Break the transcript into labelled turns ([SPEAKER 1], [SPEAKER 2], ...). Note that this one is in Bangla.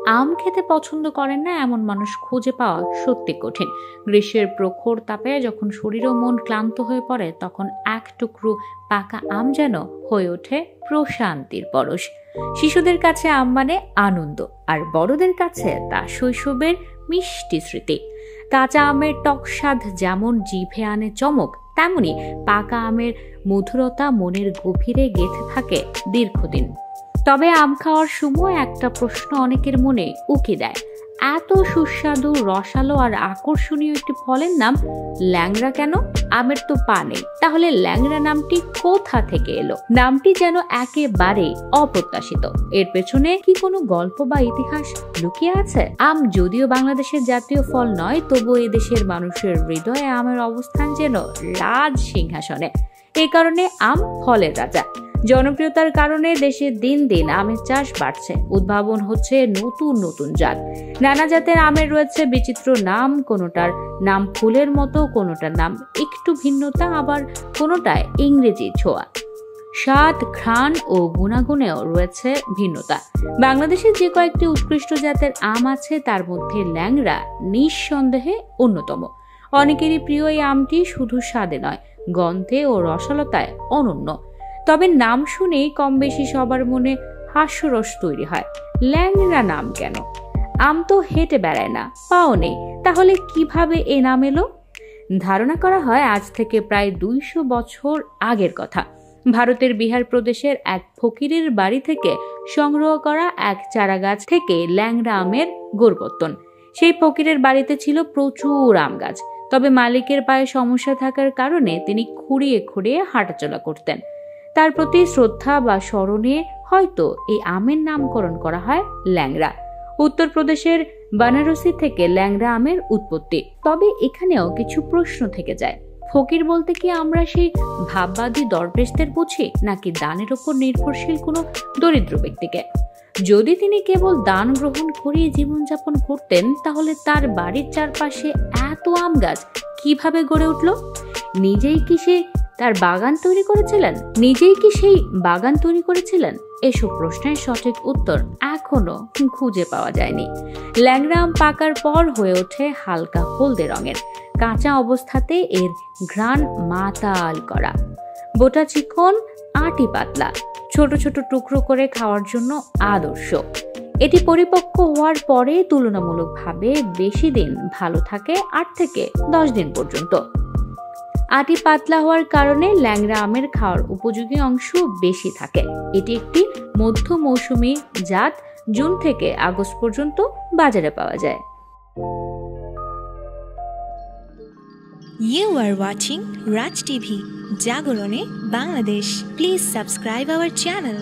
[SPEAKER 1] আম খেতে পছন্দ করেন না এমন মানুষ খুঁজে পাওয়া সত্যি কঠিন। গ্রীষ্মের প্রখর তাপে যখন শরীর ও মন ক্লান্ত হয়ে পড়ে, তখন এক টুকরো পাকা আম যেন হয়ে ওঠে প্রশান্তির পরশ। শিশুদের কাছে আম মানে আনন্দ, আর বড়দের কাছে তা শৈশবের মিষ্টি স্মৃতি। কাঁচা আমের টক স্বাদ যেমন জিভে আনে চমক, তেমনি পাকা আমের মধুরতা মনের গভীরে গেঁথে থাকে দীর্ঘদিন। তবে আম খাওয়ার সময় একটা প্রশ্ন অনেকের মনে উকি দেয়, এত সুস্বাদু, রসালো আর আকর্ষণীয় একটি ফলের নাম ল্যাংড়া কেন? আমের তো পা নেই, তাহলে ল্যাংড়া নামটি কোথা থেকে এলো? নামটি যেন একেবারে অপ্রত্যাশিত। এর পেছনে কি কোনো গল্প বা ইতিহাস লুকিয়ে আছে? আম যদিও বাংলাদেশের জাতীয় ফল নয়, তবু এদেশের মানুষের হৃদয়ে আমের অবস্থান যেন রাজ সিংহাসনে। এই কারণে আম ফলের রাজা। জনপ্রিয়তার কারণে দেশে দিন দিন আমের চাষ বাড়ছে, উদ্ভাবন হচ্ছে নতুন নতুন জাত। নানা জাতের আমের রয়েছে বিচিত্র নাম, কোনোটার নাম ফুলের মতো, কোনোটার নাম একটু ভিন্নতা, আবার কোনোটায় ইংরেজি ছোঁয়া। স্বাদ, ঘ্রাণ ও গুণাগুণেও রয়েছে ভিন্নতা। বাংলাদেশের যে কয়েকটি উৎকৃষ্ট জাতের আম আছে, তার মধ্যে ল্যাংড়া নিঃসন্দেহে অন্যতম। অনেকেরই প্রিয় এই আমটি শুধু স্বাদে নয়, গন্ধে ও রসালতায় অনন্য। তবে নাম শুনেই কম বেশি সবার মনে হাস্যরস তৈরি হয়। ল্যাংড়া নাম কেন? আম তো হেঁটে বেড়ায় না, পাও নেই, তাহলে কিভাবে এ নাম এলো? ধারণা করা হয় আজ থেকে প্রায় 200 বছর আগের কথা। ভারতের বিহার প্রদেশের এক ফকিরের বাড়ি থেকে সংগ্রহ করা এক চারাগাছ থেকে ল্যাংড়া আমের গোড়পত্তন। সেই ফকিরের বাড়িতে ছিল প্রচুর আম গাছ, তবে মালিকের পায়ে সমস্যা থাকার কারণে তিনি খুঁড়িয়ে খুঁড়িয়ে হাঁটাচলা করতেন। তার প্রতি শ্রদ্ধা বা স্মরণে হয়তো এই আমের নামকরণ করা হয় ল্যাংড়া। উত্তরপ্রদেশের বানারসি থেকে ল্যাংড়া আমের উৎপত্তি। তবে এখানেও কিছু প্রশ্ন থেকে যায়। ফকির বলতে কি আমরা সেই ভাববাদী দরবেশদের বুঝি, নাকি দানের উপর নির্ভরশীল কোনো দরিদ্র ব্যক্তিকে? যদি তিনি কেবল দান গ্রহণ করিয়ে জীবনযাপন করতেন, তাহলে তার বাড়ির চারপাশে এত আম গাছ কিভাবে গড়ে উঠল? নিজেই কি সেই বাগান তৈরি করেছিলেন? এসব প্রশ্নের সঠিক উত্তর এখনো খুঁজে পাওয়া যায়নি। ল্যাংড়া আম পাকার পর হয়ে ওঠে হালকা হলদে রঙের। কাঁচা অবস্থাতে এর ঘ্রাণ মাতাল করা, বোটা চিকন, আটি পাতলা, ছোট ছোট টুকরো করে খাওয়ার জন্য আদর্শ। এটি পরিপক্ক হওয়ার পরে তুলনামূলকভাবে বেশি দিন ভালো থাকে, 8 থেকে 10 দিন পর্যন্ত। আটি পাতলা হওয়ার কারণে ল্যাংড়া আমের খাওয়ার উপযোগী অংশ বেশি থাকে। এটি একটি মধ্য মৌসুমী জাত, জুন থেকে আগস্ট পর্যন্ত বাজারে পাওয়া যায়।
[SPEAKER 2] You are watching Raj TV, Jagorone, Bangladesh. Please subscribe our channel.